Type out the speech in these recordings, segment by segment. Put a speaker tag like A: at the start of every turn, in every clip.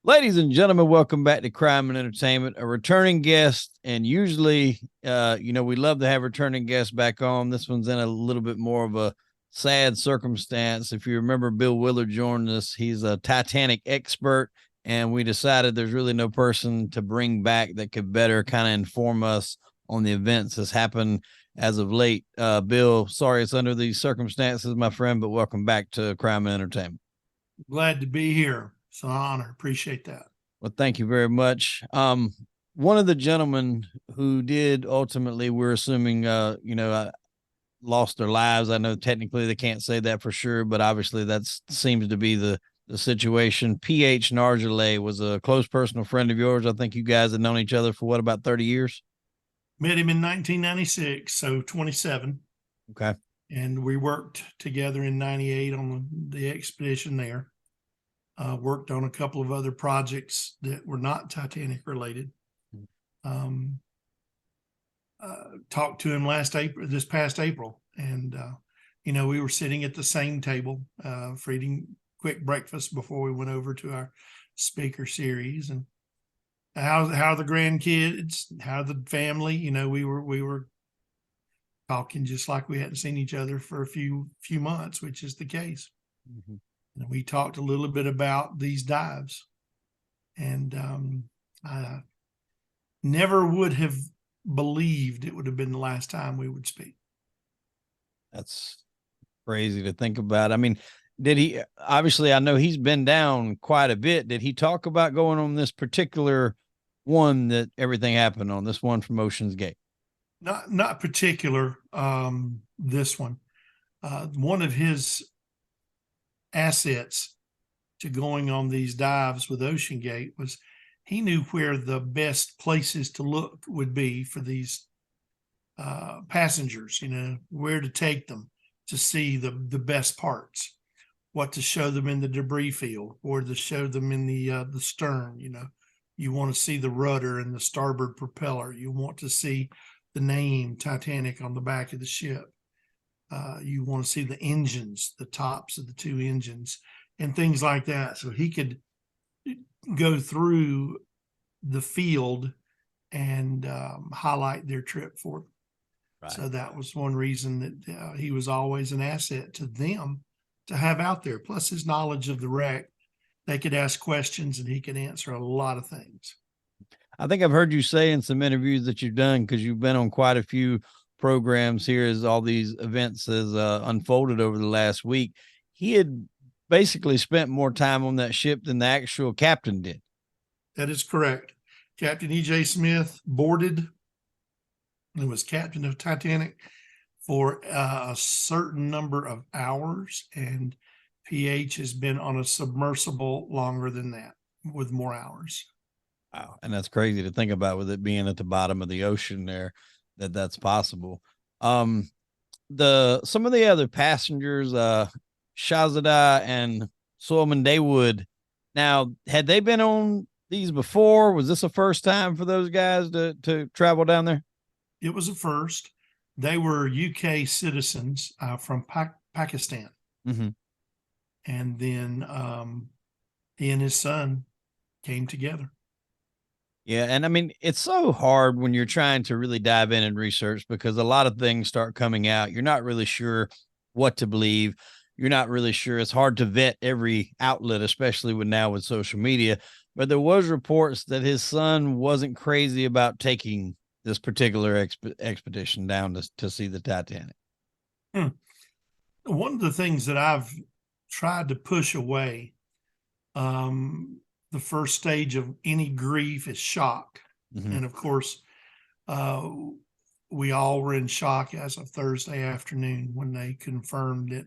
A: Ladies and gentlemen, welcome back to Crime and Entertainment. A returning guest, and usually, we love to have returning guests back on. This one's in a little bit more of a sad circumstance. If you remember, Bill Willard joined us. He's a Titanic expert, and we decided there's really no person to bring back that could better kind of inform us on the events that's happened as of late. Bill, sorry it's under these circumstances, my friend, but welcome back to Crime and Entertainment.
B: Glad to be here. It's an honor. Appreciate that.
A: Well, thank you very much. One of the gentlemen who did ultimately, we're assuming, lost their lives. I know technically they can't say that for sure, but obviously that seems to be the situation. P.H. Nargeolet was a close personal friend of yours. I think you guys had known each other for what, about 30 years?
B: Met him in 1996, so 27.
A: Okay.
B: And we worked together in 98 on the expedition there. Worked on a couple of other projects that were not Titanic related. Talked to him this past April, and we were sitting at the same table for eating quick breakfast before we went over to our speaker series. And how the grandkids, how the family, we were talking just like we hadn't seen each other for a few months, which is the case. Mm-hmm. And we talked a little bit about these dives, and I never would have believed it would have been the last time we would speak.
A: That's crazy to think about. I mean, did he, obviously, I know he's been down quite a bit. Did he talk about going on this particular one that everything happened on, this one from OceanGate?
B: Not particular, this one. One of his assets to going on these dives with OceanGate was he knew where the best places to look would be for these passengers, where to take them to see the best parts, what to show them in the debris field, or to show them in the stern. You want to see the rudder and the starboard propeller. You want to see the name Titanic on the back of the ship. You want to see the engines, the tops of the two engines, and things like that. So he could go through the field and highlight their trip for them. Right. So that was one reason that he was always an asset to them to have out there. Plus his knowledge of the wreck, they could ask questions and he could answer a lot of things.
A: I think I've heard you say in some interviews that you've done, because you've been on quite a few programs here as all these events has unfolded over the last week. He had basically spent more time on that ship than the actual captain did.
B: That is correct. Captain E.J. Smith boarded and was captain of Titanic for a certain number of hours, and PH has been on a submersible longer than that with more hours.
A: Wow. And that's crazy to think about, with it being at the bottom of the ocean there, that's possible. Some of the other passengers, Shahzada and Suleman Dawood, now, had they been on these before? Was this a first time for those guys to travel down there?
B: It was a first. They were UK citizens from Pakistan. Mm-hmm. And then he and his son came together.
A: Yeah, and I mean, it's so hard when you're trying to really dive in and research, because a lot of things start coming out. You're not really sure what to believe. You're not really sure. It's hard to vet every outlet, especially with social media. But there was reports that his son wasn't crazy about taking this particular expedition down to see the Titanic.
B: One of the things that I've tried to push away, the first stage of any grief is shock. Mm-hmm. And of course, we all were in shock as of Thursday afternoon when they confirmed that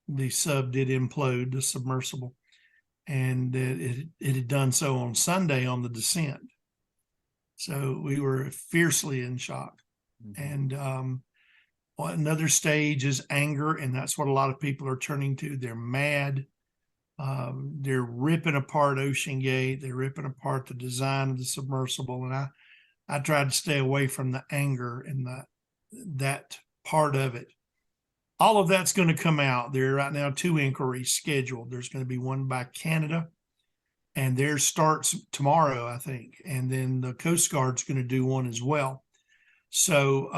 B: the sub did implode, the submersible, and it had done so on Sunday on the descent. So we were fiercely in shock. Mm-hmm. And another stage is anger, and that's what a lot of people are turning to. They're mad. They're ripping apart OceanGate. They're ripping apart the design of the submersible. And I tried to stay away from the anger and that part of it. All of that's going to come out. There are right now 2 inquiries scheduled. There's going to be one by Canada and theirs starts tomorrow, I think. And then the Coast Guard's going to do one as well. So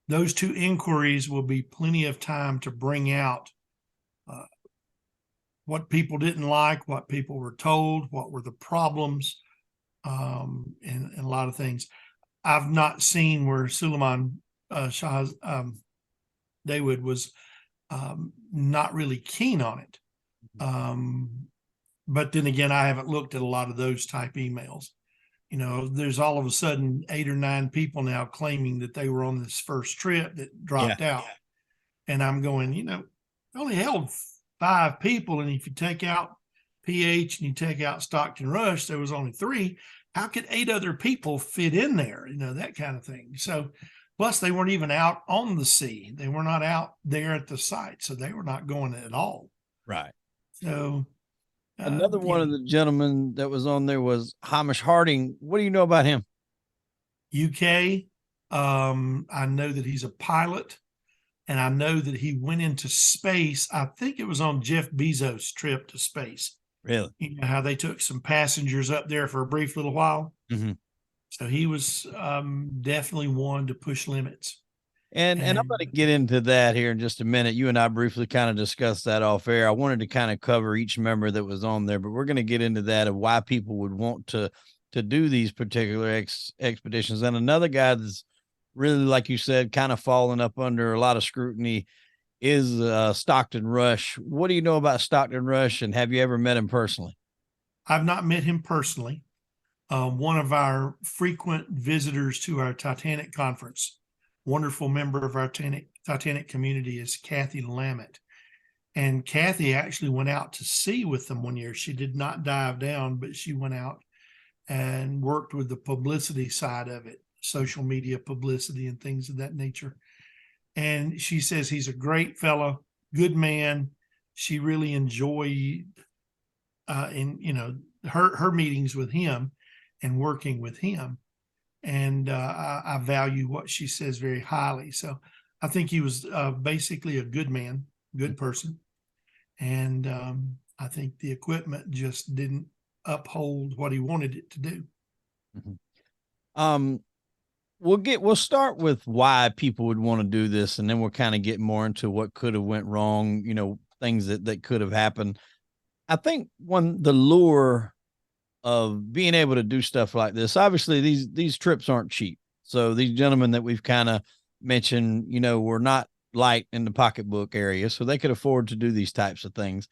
B: those two inquiries will be plenty of time to bring out what people didn't like, what people were told, what were the problems, and a lot of things. I've not seen where Suleman Dawood was not really keen on it. But then again, I haven't looked at a lot of those type emails. You know, there's all of a sudden 8 or 9 people now claiming that they were on this first trip that dropped out. And I'm going, you know, only held 5 people. And if you take out PH and you take out Stockton Rush, there was only 3. How could 8 other people fit in there? You know, that kind of thing. So, plus they weren't even out on the sea. They were not out there at the site. So they were not going at all.
A: Right.
B: So
A: another one of the gentlemen that was on there was Hamish Harding. What do you know about him?
B: UK. I know that he's a pilot, and I know that he went into space. I think it was on Jeff Bezos' trip to space.
A: Really?
B: You know how they took some passengers up there for a brief little while.
A: Mm-hmm.
B: So he was definitely one to push limits.
A: And I'm going to get into that here in just a minute. You and I briefly kind of discussed that off air. I wanted to kind of cover each member that was on there, but we're going to get into that of why people would want to do these particular expeditions. And another guy that's really, like you said, kind of falling up under a lot of scrutiny is Stockton Rush. What do you know about Stockton Rush, and have you ever met him personally?
B: I've not met him personally. One of our frequent visitors to our Titanic conference, wonderful member of our Titanic community, is Kathy Lammett. And Kathy actually went out to sea with them one year. She did not dive down, but she went out and worked with the publicity side of it, social media publicity and things of that nature. And she says he's a great fellow, good man. She really enjoyed her meetings with him and working with him. And I value what she says very highly. So I think he was basically a good man, good person. And I think the equipment just didn't uphold what he wanted it to do.
A: Mm-hmm. We'll start with why people would want to do this, and then we'll kind of get more into what could have went wrong, you know, things that could have happened. I think the lure of being able to do stuff like this, obviously these trips aren't cheap. So these gentlemen that we've kind of mentioned, you know, were not light in the pocketbook area, so they could afford to do these types of things.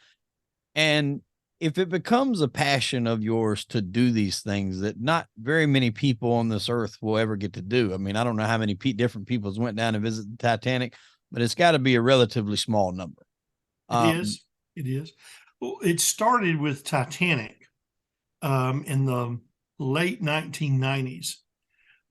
A: And if it becomes a passion of yours to do these things that not very many people on this earth will ever get to do. I mean, I don't know how many different people went down and visited the Titanic, but it's got to be a relatively small number.
B: It is. Well, it started with Titanic in the late 1990s.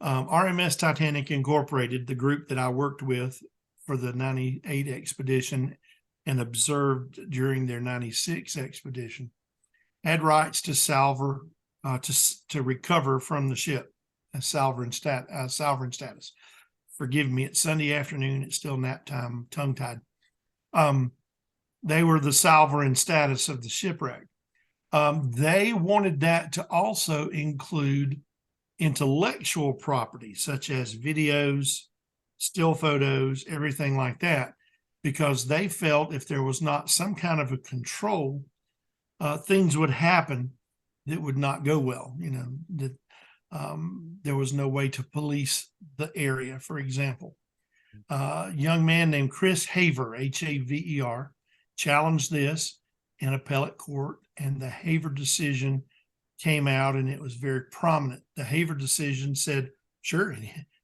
B: RMS Titanic Incorporated, the group that I worked with for the 98 expedition and observed during their 96 expedition, had rights to salver, to recover from the ship as salvering status. Forgive me, it's Sunday afternoon. It's still nap time, tongue-tied. They were the salvering status of the shipwreck. They wanted that to also include intellectual property, such as videos, still photos, everything like that, because they felt if there was not some kind of a control, things would happen that would not go well. You know, that there was no way to police the area, for example. A young man named Chris Haver, Haver, challenged this in appellate court, and the Haver decision came out, and it was very prominent. The Haver decision said, sure,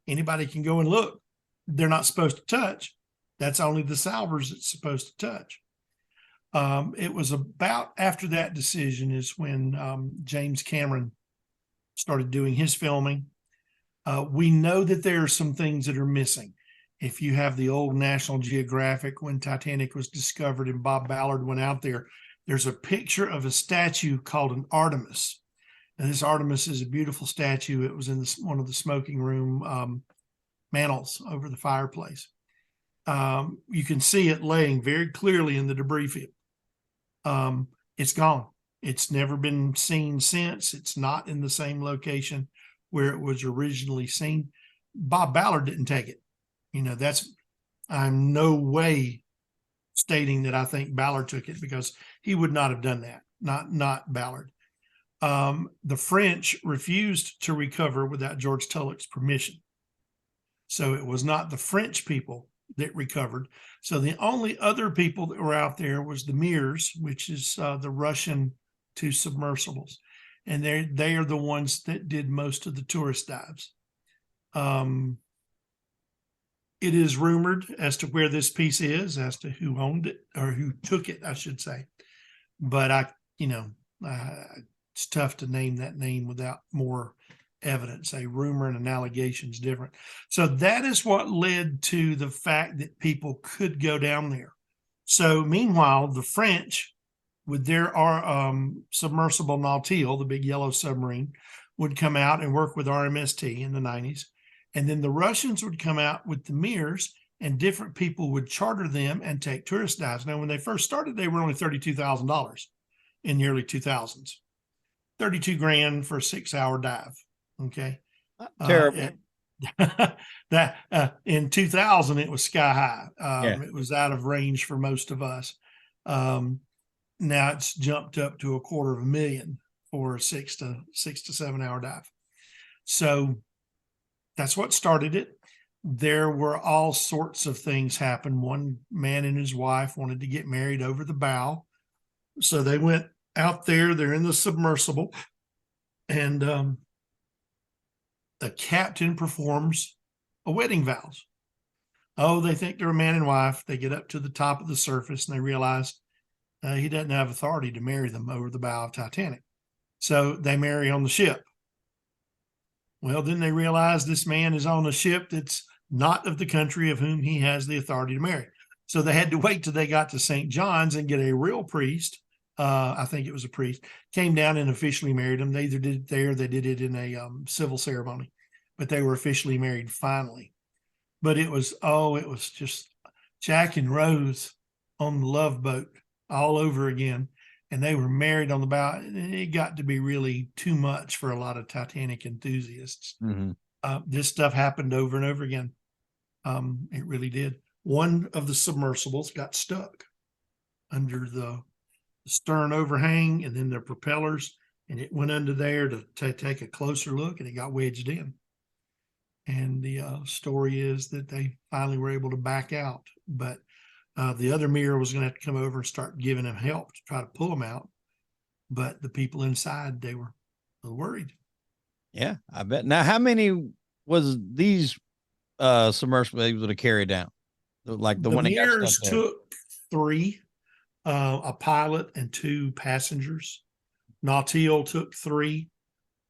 B: anybody can go and look. They're not supposed to touch. That's only the salvers that's supposed to touch. It was about after that decision is when James Cameron started doing his filming. We know that there are some things that are missing. If you have the old National Geographic, when Titanic was discovered and Bob Ballard went out there, there's a picture of a statue called an Artemis. And this Artemis is a beautiful statue. It was in one of the smoking room mantles over the fireplace. You can see it laying very clearly in the debris field. It's gone. It's never been seen since. It's not in the same location where it was originally seen. Bob Ballard didn't take it. I'm no way stating that I think Ballard took it, because he would not have done that. Not Ballard. The French refused to recover without George Tulloch's permission. So it was not the French people that recovered. So the only other people that were out there was the Mirs, which is the Russian 2 submersibles. And they are the ones that did most of the tourist dives. It is rumored as to where this piece is, as to who owned it, or who took it, I should say. But it's tough to name that name without more evidence. A rumor and an allegation is different. So that is what led to the fact that people could go down there. So meanwhile, the French, with their submersible Nautil, the big yellow submarine, would come out and work with RMST in the 90s. And then the Russians would come out with the Mirs, and different people would charter them and take tourist dives. Now, when they first started, they were only $32,000 in the early 2000s. 32 grand for a 6-hour dive. Okay.
A: Terrible.
B: In 2000, it was sky high.
A: Yeah.
B: It was out of range for most of us. Now it's jumped up to $250,000 for a 6 to 7 hour dive. So that's what started it. There were all sorts of things happen. One man and his wife wanted to get married over the bow. So they went out there, they're in the submersible, and the captain performs a wedding vows. Oh, they think they're a man and wife. They get up to the top of the surface and they realize he doesn't have authority to marry them over the bow of Titanic. So they marry on the ship. Well, then they realize this man is on a ship that's not of the country of whom he has the authority to marry. So they had to wait till they got to St. John's and get a real priest. I think it was a priest, came down and officially married them. They either did it there, they did it in a civil ceremony, but they were officially married finally. But it was just Jack and Rose on the Love Boat all over again. And they were married on the bow. It got to be really too much for a lot of Titanic enthusiasts.
A: Mm-hmm.
B: This stuff happened over and over again. It really did. One of the submersibles got stuck under the stern overhang and then the propellers, and it went under there to take a closer look, and it got wedged in. And the story is that they finally were able to back out, but the other Mir was going to have to come over and start giving them help to try to pull them out. But the people inside, they were worried.
A: Yeah, I bet. Now, how many was these submersibles able to carry down? Like the one that got stuck there?
B: Took 3, a pilot and 2 passengers. Nautil took 3,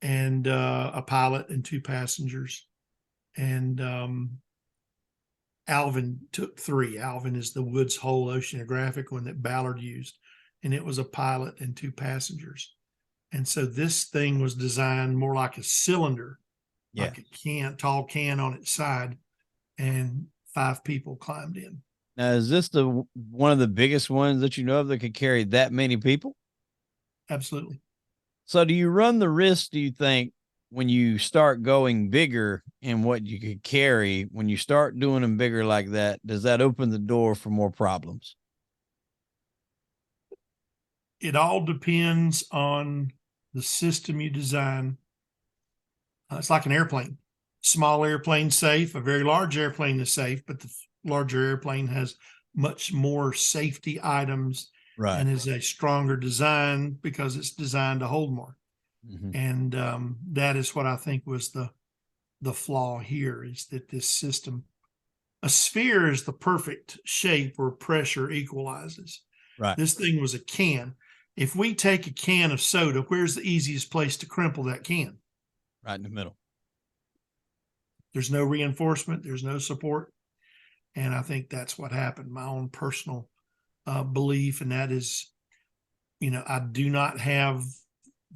B: and a pilot and 2 passengers. And Alvin took 3. Alvin is the Woods Hole oceanographic one that Ballard used, and it was a pilot and 2 passengers. And so this thing was designed more like a cylinder, like a tall can on its side, and 5 people climbed in.
A: Now, is this one of the biggest ones that you know of that could carry that many people?
B: Absolutely.
A: So do you run the risk, do you think, when you start going bigger in what you could carry, when you start doing them bigger like that, does that open the door for more problems?
B: It all depends on the system you design. It's like an airplane. Small airplane safe, a very large airplane is safe, but the larger airplane has much more safety items,
A: right,
B: and is a stronger design because it's designed to hold more. Mm-hmm. And that is what I think was the flaw here, is that this system, a sphere is the perfect shape where pressure equalizes.
A: Right.
B: This thing was a can. If we take a can of soda, where's the easiest place to crumple that can?
A: Right in the middle.
B: There's no reinforcement. There's no support. And I think that's what happened. My own personal belief, and that is, I do not have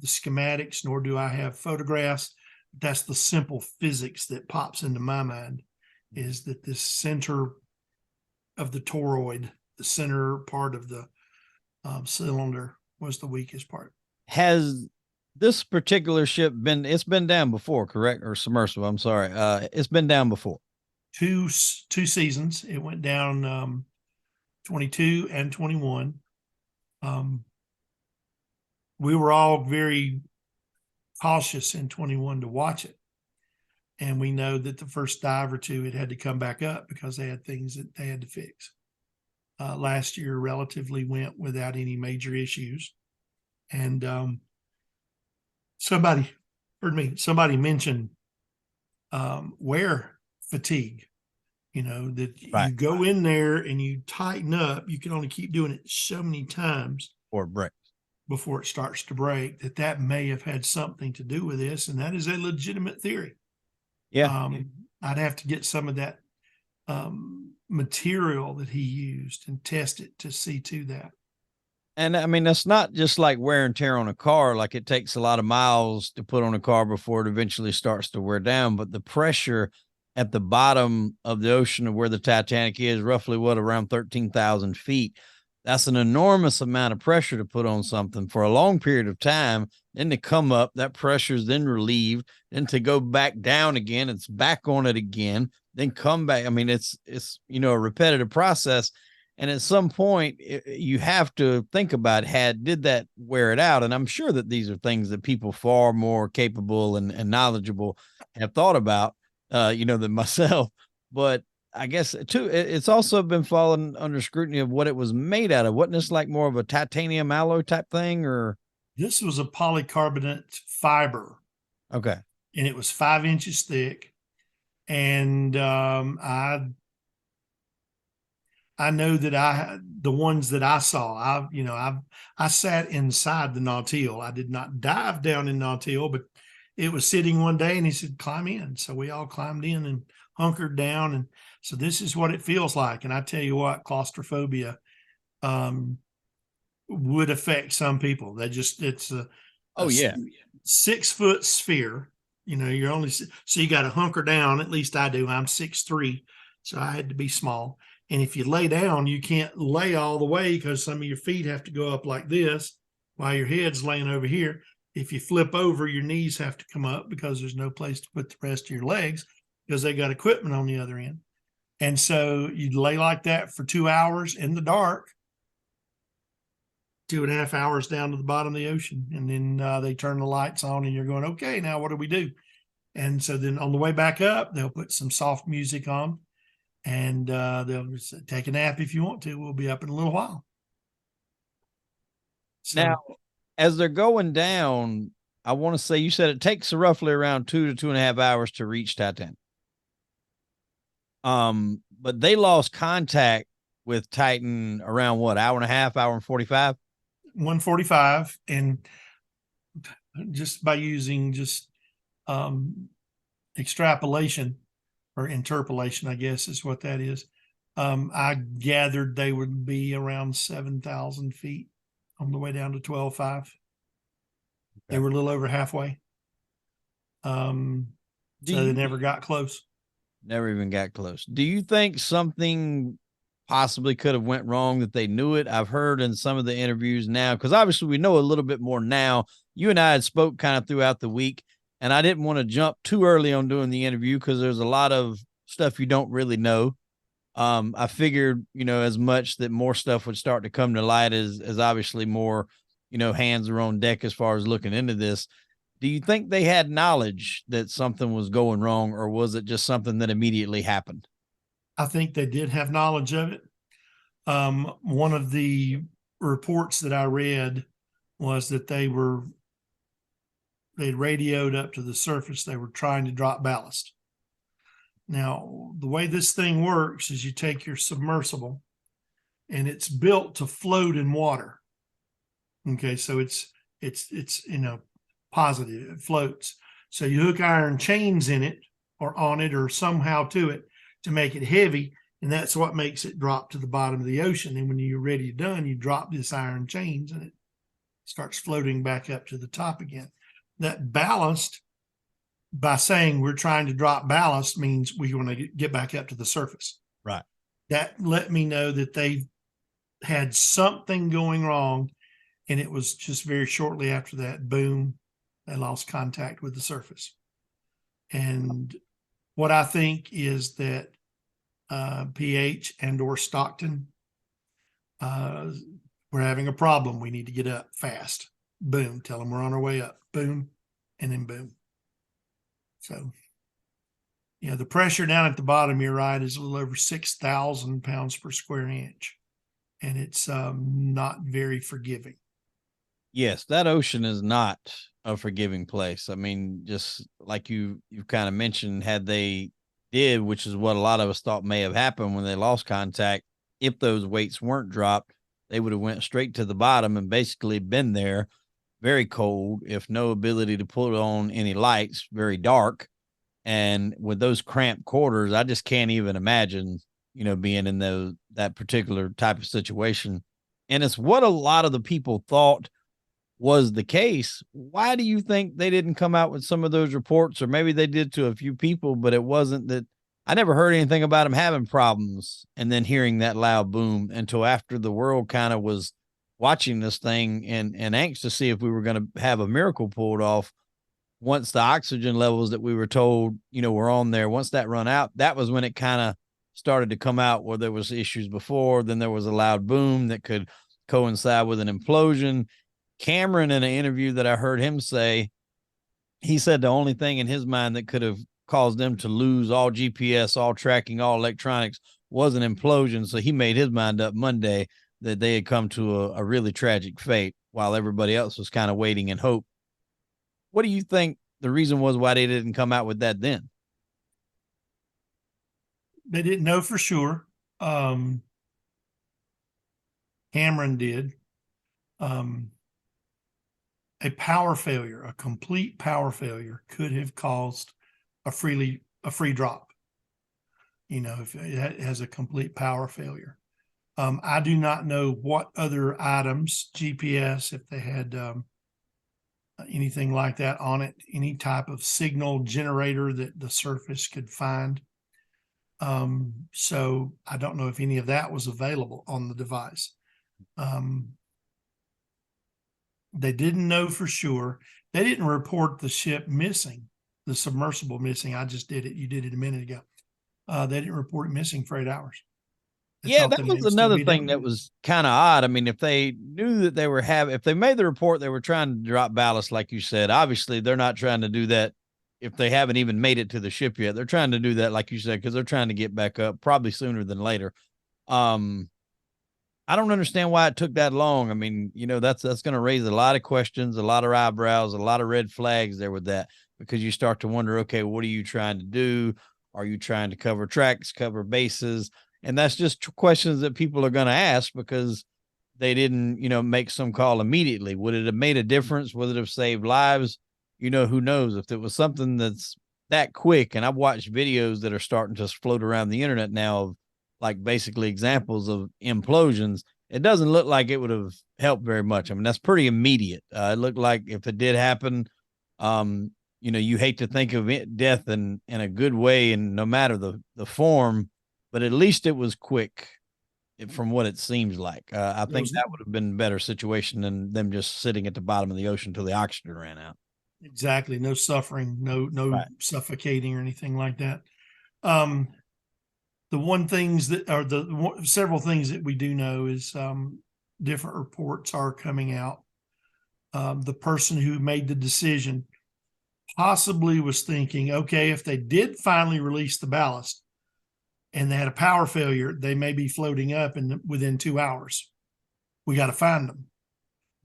B: the schematics, nor do I have photographs. That's the simple physics that pops into my mind, is that this center of the toroid, the center part of the cylinder, was the weakest part.
A: Has this particular ship it's been down before, correct? Or submersible, I'm sorry. It's been down before.
B: Two seasons. It went down 22 and 21. We were all very cautious in 21 to watch it. And we know that the first dive or two, it had to come back up because they had things that they had to fix. Last year relatively went without any major issues. And somebody mentioned wear fatigue, that
A: Right.
B: you go in there and you tighten up. You can only keep doing it so many times
A: Or break
B: before it starts to break. That may have had something to do with this. And that is a legitimate theory.
A: Yeah.
B: I'd have to get some of that material that he used and test it to see to that.
A: And I mean, that's not just like wear and tear on a car. Like it takes a lot of miles to put on a car before it eventually starts to wear down. But the pressure at the bottom of the ocean of where the Titanic is, roughly around 13,000 feet. That's an enormous amount of pressure to put on something for a long period of time. Then to come up, that pressure is then relieved. Then to go back down again, it's back on it again. Then come back. I mean, it's a repetitive process. And at some point, you have to think about did that wear it out? And I'm sure that these are things that people far more capable and knowledgeable have thought about, than myself. But I guess too, it's also been falling under scrutiny of what it was made out of. Wasn't this like more of a titanium alloy type thing, or?
B: This was a polycarbonate fiber.
A: Okay.
B: And it was 5 inches thick. And I know that the ones that I saw, I sat inside the Nautil. I did not dive down in Nautil, but it was sitting one day and he said, climb in. So we all climbed in and hunkered down. And so this is what it feels like. And I tell you what, claustrophobia would affect some people. It's a 6 foot sphere. You're only, so you got to hunker down. At least I do. I'm 6'3", so I had to be small. And if you lay down, you can't lay all the way because some of your feet have to go up like this while your head's laying over here. If you flip over, your knees have to come up because there's no place to put the rest of your legs because they got equipment on the other end. And so you'd lay like that for 2 hours in the dark, 2.5 hours down to the bottom of the ocean. And then they turn the lights on and you're going, okay, now what do we do? And so then on the way back up, they'll put some soft music on. And they'll just take a nap if you want to. We'll be up in a little while.
A: So, now, as they're going down, I want to say you said it takes roughly around 2 to 2.5 hours to reach Titanic. But they lost contact with Titan around what, hour and a half, hour and 45?
B: 1:45, and just by using extrapolation. Or interpolation, I guess is what that is. I gathered they would be around 7,000 feet on the way down to 12.5. Okay. They were a little over halfway. So they never got close.
A: Never even got close. Do you think something possibly could have went wrong that they knew it? I've heard in some of the interviews now, because obviously we know a little bit more now. You and I had spoke kind of throughout the week. And I didn't want to jump too early on doing the interview because there's a lot of stuff you don't really know. I figured, as much that more stuff would start to come to light as obviously more, hands are on deck as far as looking into this. Do you think they had knowledge that something was going wrong, or was it just something that immediately happened?
B: I think they did have knowledge of it. One of the reports that I read was that they'd radioed up to the surface. They were trying to drop ballast. Now, the way this thing works is you take your submersible and it's built to float in water. Okay. So it's positive, it floats. So you hook iron chains in it or on it or somehow to it to make it heavy. And that's what makes it drop to the bottom of the ocean. And when you're ready done, you drop this iron chains and it starts floating back up to the top again. That ballast, by saying we're trying to drop ballast, means we want to get back up to the surface.
A: Right.
B: That let me know that they had something going wrong And it was just very shortly after that, boom, they lost contact with the surface. And what I think is that PH and or Stockton, we're having a problem. We need to get up fast. Boom, tell them we're on our way up. Boom, and then boom. So, you know, the pressure down at the bottom, you're right, is a little over 6,000 pounds per square inch. And it's not very forgiving.
A: Yes, that ocean is not a forgiving place. I mean, just like you've kind of mentioned, had they did, which is what a lot of us thought may have happened when they lost contact, if those weights weren't dropped, they would have went straight to the bottom and basically been there, very cold, if no ability to put on any lights, very dark. And with those cramped quarters, I just can't even imagine, you know, being in that particular type of situation. And it's what a lot of the people thought was the case. Why do you think they didn't come out with some of those reports? Or maybe they did to a few people, but it wasn't that. I never heard anything about them having problems and then hearing that loud boom until after the world kind of was watching this thing and anxious to see if we were going to have a miracle pulled off. Once the oxygen levels that we were told, you know, were on there, once that run out, that was when it kind of started to come out where there was issues before. Then there was a loud boom that could coincide with an implosion. Cameron, in an interview that I heard him say, he said the only thing in his mind that could have caused them to lose all GPS, all tracking, all electronics was an implosion. So he made his mind up Monday that they had come to a really tragic fate while everybody else was kind of waiting in hope. What do you think the reason was why they didn't come out with that then?
B: They didn't know for sure. Cameron did. A power failure, a complete power failure, could have caused a free drop. You know, if it has a complete power failure. I do not know what other items, GPS, if they had anything like that on it, any type of signal generator that the surface could find. So I don't know if any of that was available on the device. They didn't know for sure. They didn't report the ship missing, the submersible missing. I just did it. You did it a minute ago. They didn't report it missing for 8 hours.
A: Yeah, that was another thing that was kind of odd. I mean, if they knew that they were if they made the report, they were trying to drop ballast, like you said. Obviously, they're not trying to do that if they haven't even made it to the ship yet. They're trying to do that, like you said, because they're trying to get back up probably sooner than later. I don't understand why it took that long. I mean, you know, that's going to raise a lot of questions, a lot of eyebrows, a lot of red flags there with that, because you start to wonder, okay, what are you trying to do? Are you trying to cover tracks, cover bases? And that's just questions that people are going to ask because they didn't, you know, make some call immediately. Would it have made a difference? Would it have saved lives? You know, who knows? If it was something that's that quick, and I've watched videos that are starting to float around the internet now of like basically examples of implosions, it doesn't look like it would have helped very much. I mean, that's pretty immediate. It looked like if it did happen, you know, you hate to think of it, death in a good way, and no matter the form, but at least it was quick from what it seems like. I think that would have been a better situation than them just sitting at the bottom of the ocean until the oxygen ran out.
B: Exactly. No suffering, no
A: Right.
B: suffocating or anything like that. The one things that are several things that we do know is different reports are coming out. The person who made the decision possibly was thinking, okay, if they did finally release the ballast and they had a power failure, they may be floating up within 2 hours. We got to find them.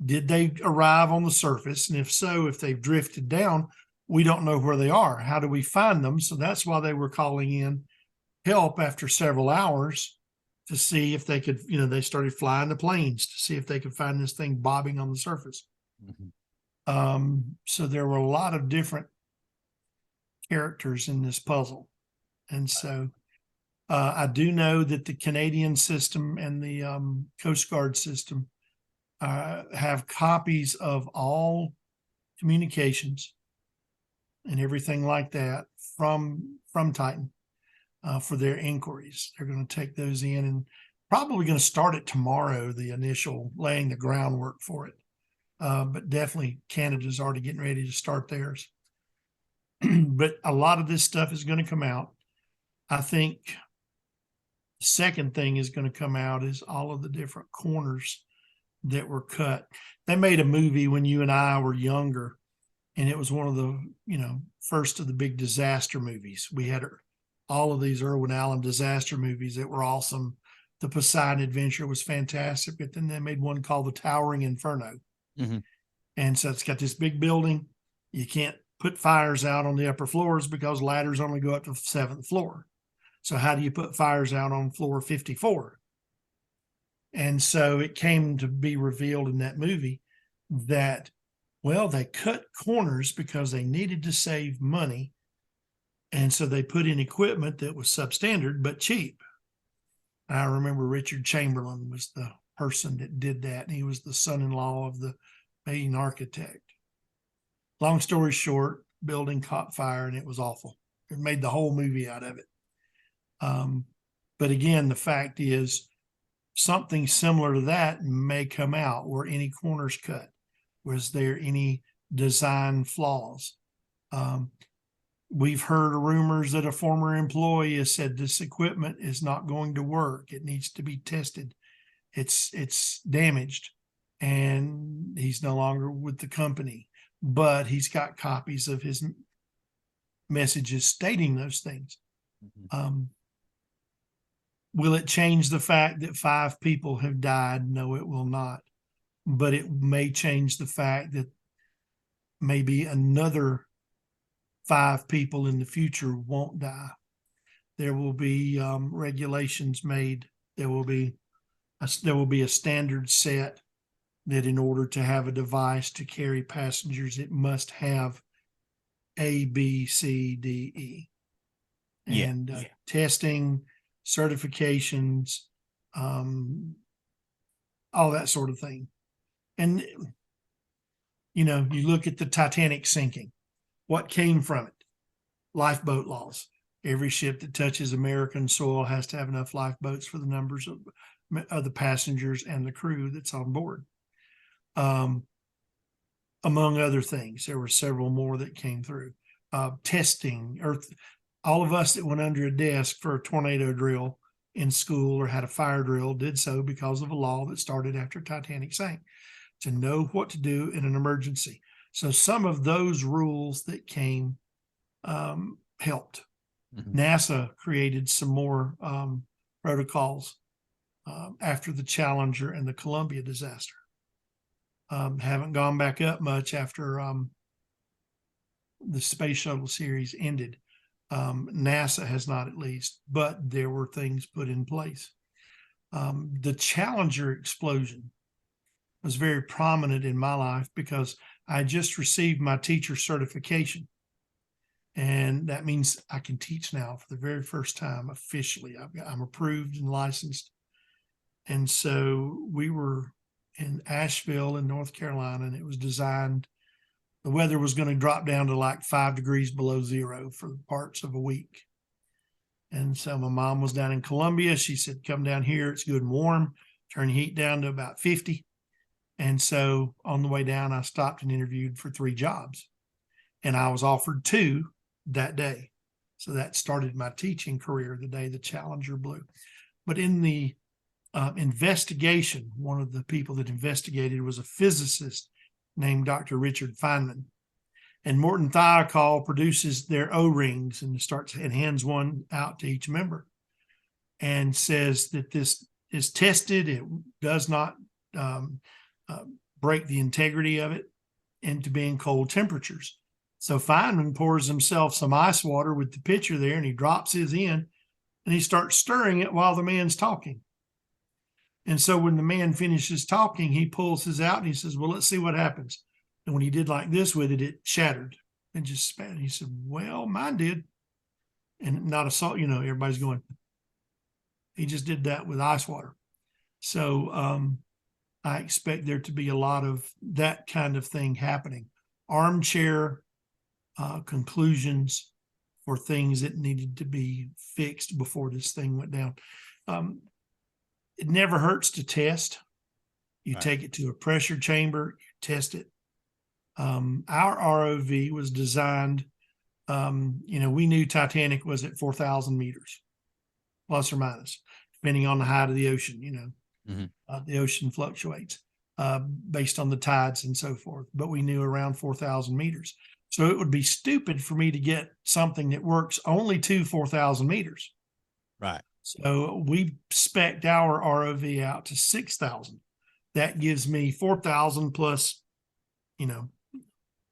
B: Did they arrive on the surface? And if so, if they've drifted down, we don't know where they are. How do we find them? So that's why they were calling in help after several hours to see if they could, you know, they started flying the planes to see if they could find this thing bobbing on the surface. Mm-hmm. So there were a lot of different characters in this puzzle. And so I do know that the Canadian system and the Coast Guard system have copies of all communications and everything like that from Titan for their inquiries. They're going to take those in and probably going to start it tomorrow, the initial laying the groundwork for it. but definitely Canada's already getting ready to start theirs. But a lot of this stuff is going to come out. I think the second thing is going to come out is all of the different corners that were cut. They made a movie when you and I were younger, and it was one of the, first of the big disaster movies. We had all of these Irwin Allen disaster movies that were awesome. The Poseidon Adventure was fantastic, but then they made one called The Towering Inferno.
A: Mm-hmm.
B: And so it's got this big building. You can't put fires out on the upper floors because ladders only go up to the 7th floor. So how do you put fires out on floor 54? And so it came to be revealed in that movie that, well, they cut corners because they needed to save money. And so they put in equipment that was substandard but cheap. I remember Richard Chamberlain was the person that did that, and he was the son-in-law of the main architect. Long story short, building caught fire, and it was awful. It made the whole movie out of it. But again, the fact is, something similar to that may come out. Were any corners cut? Was there any design flaws? We've heard rumors that a former employee has said this equipment is not going to work. It needs to be tested. It's damaged, and he's no longer with the company, but he's got copies of his messages stating those things. Mm-hmm. Will it change the fact that 5 people have died? No, it will not. But it may change the fact that maybe another 5 people in the future won't die. There will be regulations made. There will be a standard set that in order to have a device to carry passengers, it must have A, B, C, D, E. And testing, certifications, all that sort of thing. And, you look at the Titanic sinking. What came from it? Lifeboat laws. Every ship that touches American soil has to have enough lifeboats for the numbers of the passengers and the crew that's on board. Among other things, there were several more that came through. Testing, all of us that went under a desk for a tornado drill in school or had a fire drill did so because of a law that started after Titanic sank, to know what to do in an emergency. So some of those rules that came helped. Mm-hmm. NASA created some more protocols after the Challenger and the Columbia disaster. Haven't gone back up much after the Space Shuttle series ended. NASA has not, at least, but there were things put in place. The Challenger explosion was very prominent in my life because I just received my teacher certification. And that means I can teach now for the very first time officially. I'm approved and licensed. And so we were in Asheville in North Carolina, and it was designed, the weather was going to drop down to like 5 degrees below zero for parts of a week. And so my mom was down in Columbia. She said, come down here. It's good and warm. Turn the heat down to about 50. And so on the way down, I stopped and interviewed for 3 jobs. And I was offered 2 that day. So that started my teaching career the day the Challenger blew. But in the investigation, one of the people that investigated was a physicist named Dr. Richard Feynman. And Morton Thiokol produces their O-rings and hands one out to each member and says that this is tested. It does not break the integrity of it into being cold temperatures. So Feynman pours himself some ice water with the pitcher there, and he drops his in, and he starts stirring it while the man's talking. And so when the man finishes talking, he pulls his out and he says, well, let's see what happens. And when he did like this with it, it shattered and just spat. He said, well, mine did. And not a salt, everybody's going, he just did that with ice water. So I expect there to be a lot of that kind of thing happening. Armchair conclusions for things that needed to be fixed before this thing went down. It never hurts to test. You
A: Right.
B: take it to a pressure chamber, you test it. Our ROV was designed, we knew Titanic was at 4,000 meters, plus or minus, depending on the height of the ocean, the ocean fluctuates based on the tides and so forth, but we knew around 4,000 meters. So it would be stupid for me to get something that works only to 4,000 meters.
A: Right.
B: So we spec'd our ROV out to 6,000. That gives me 4,000 plus,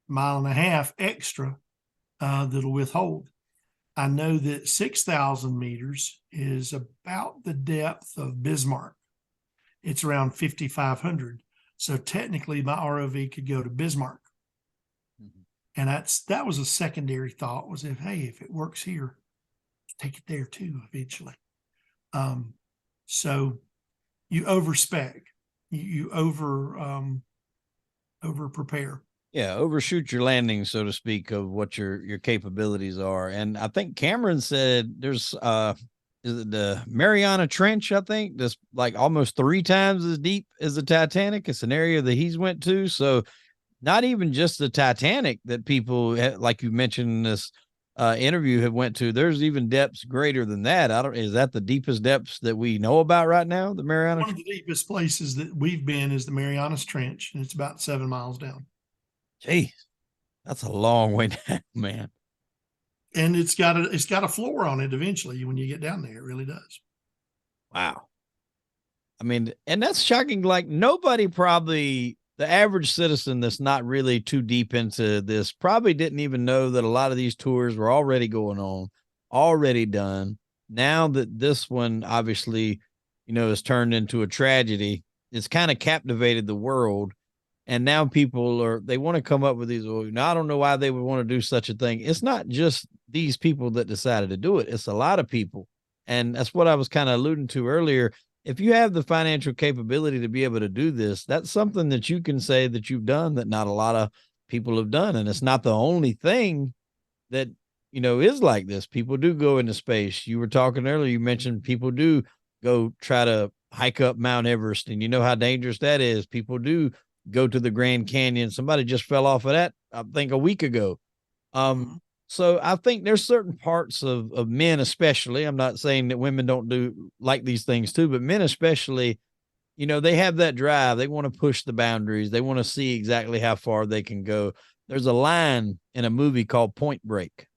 B: mile and a half extra that'll withhold. I know that 6,000 meters is about the depth of Bismarck. It's around 5,500. So technically my ROV could go to Bismarck. And that was a secondary thought, was if it works here, take it there too eventually. So you overspec, you over prepare.
A: Yeah, overshoot your landing, so to speak, of what your capabilities are. And I think Cameron said there's is it the Mariana Trench, I think, that's like almost 3 times as deep as the Titanic. It's an area that he's went to. So not even just the Titanic that people, like you mentioned in this interview, have went to. There's even depths greater than that. Is that the deepest depths that we know about right now? The Mariana
B: One of the deepest places that we've been is the Marianas Trench, and it's about 7 miles down.
A: Jeez, that's a long way down, man.
B: And it's got a floor on it eventually when you get down there. It really does.
A: Wow. I mean, and that's shocking. Like nobody probably, the average citizen that's not really too deep into this probably didn't even know that a lot of these tours were already going on, already done. Now that this one obviously, has turned into a tragedy, it's kind of captivated the world. And now people they want to come up with these. Well, I don't know why they would want to do such a thing. It's not just these people that decided to do it. It's a lot of people. And that's what I was kind of alluding to earlier. If you have the financial capability to be able to do this, that's something that you can say that you've done that not a lot of people have done. And it's not the only thing that, is like this. People do go into space. You were talking earlier, you mentioned people do go try to hike up Mount Everest, and you know how dangerous that is. People do go to the Grand Canyon. Somebody just fell off of that, I think, a week ago. So I think there's certain parts of men, especially, I'm not saying that women don't do like these things too, but men especially, they have that drive. They want to push the boundaries. They want to see exactly how far they can go. There's a line in a movie called Point Break.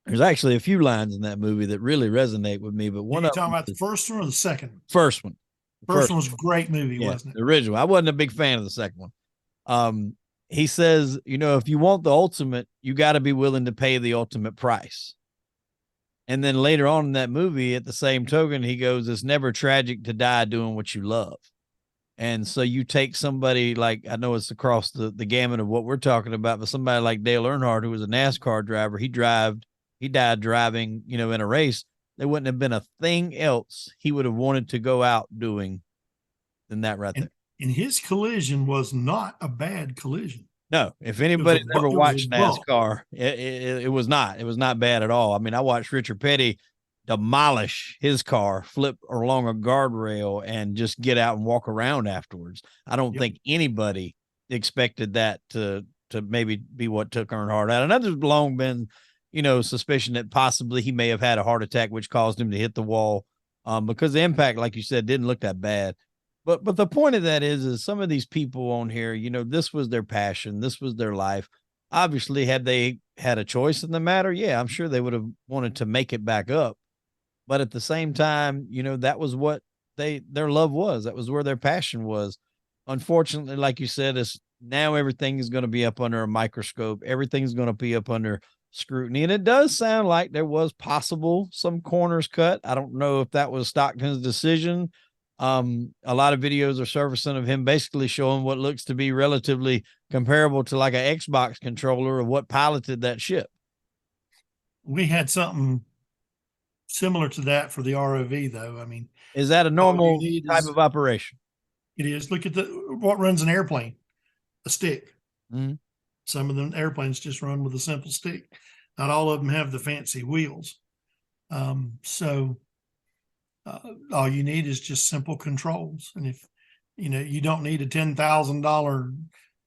A: There's actually a few lines in that movie that really resonate with me, but one
B: Are you
A: of
B: talking
A: them
B: about the first one or the second one?
A: First one.
B: First one was a great movie,
A: Yeah,
B: wasn't it?
A: the original. I wasn't a big fan of the second one. He says, if you want the ultimate, you got to be willing to pay the ultimate price. And then later on in that movie, at the same token, he goes, it's never tragic to die doing what you love. And so you take somebody like, I know it's across the gamut of what we're talking about, but somebody like Dale Earnhardt, who was a NASCAR driver, he died driving, in a race. There wouldn't have been a thing else he would have wanted to go out doing than that right there.
B: And his collision was not a bad collision.
A: No, if anybody's ever watched NASCAR, it was not. It was not bad at all. I mean, I watched Richard Petty demolish his car, flip along a guardrail, and just get out and walk around afterwards. I don't think anybody expected that to maybe be what took Earnhardt out. And there's long been, suspicion that possibly he may have had a heart attack, which caused him to hit the wall, because the impact, like you said, didn't look that bad. But the point of that is some of these people on here, this was their passion. This was their life. Obviously, had they had a choice in the matter, yeah, I'm sure they would have wanted to make it back up. But at the same time, that was what their love was. That was where their passion was. Unfortunately, like you said, now everything is going to be up under a microscope. Everything's going to be up under scrutiny. And it does sound like there was possible some corners cut. I don't know if that was Stockton's decision. A lot of videos are surfacing of him basically showing what looks to be relatively comparable to like an Xbox controller of what piloted that ship.
B: We had something similar to that for the ROV, though. I mean,
A: is that a normal type of operation?
B: It is. Look at what runs an airplane, a stick.
A: Mm-hmm.
B: Some of them airplanes just run with a simple stick. Not all of them have the fancy wheels. So all you need is just simple controls. And if You don't need a $10,000